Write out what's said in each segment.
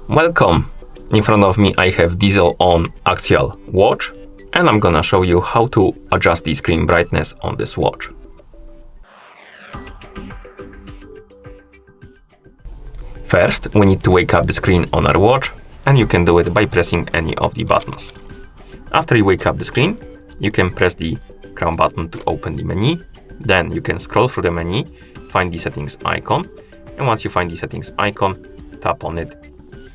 Welcome! In front of me I have DIESEL On Axial watch, and I'm gonna show you how to adjust the screen brightness on this watch. First, we need to wake up the screen on our watch, and you can do it by pressing any of the buttons. After you wake up the screen, you can press the crown button to open the menu. Then you can scroll through the menu, find the settings icon, and once you find the settings icon, tap on it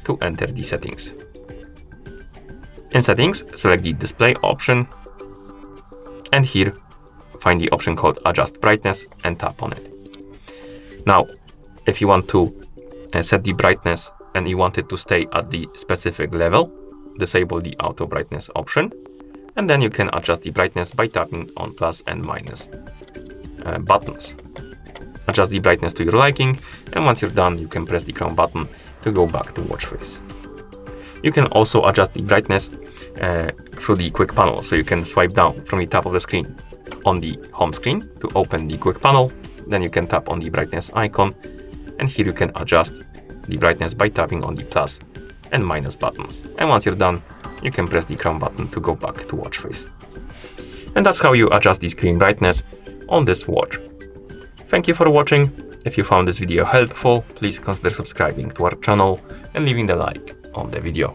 to enter the settings. In settings, select the display option, and here find the option called adjust brightness and tap on it. Now, if you want to set the brightness and you want it to stay at the specific level, disable the auto brightness option, and then you can adjust the brightness by tapping on plus and minus buttons. Adjust the brightness to your liking, and once you're done, you can press the crown button to go back to watch face. You can also adjust the brightness through the quick panel, so you can swipe down from the top of the screen on the home screen to open the quick panel. Then you can tap on the brightness icon, and here you can adjust the brightness by tapping on the plus and minus buttons. And once you're done, you can press the crown button to go back to watch face. And that's how you adjust the screen brightness on this watch. Thank you for watching. If you found this video helpful, please consider subscribing to our channel and leaving the like on the video.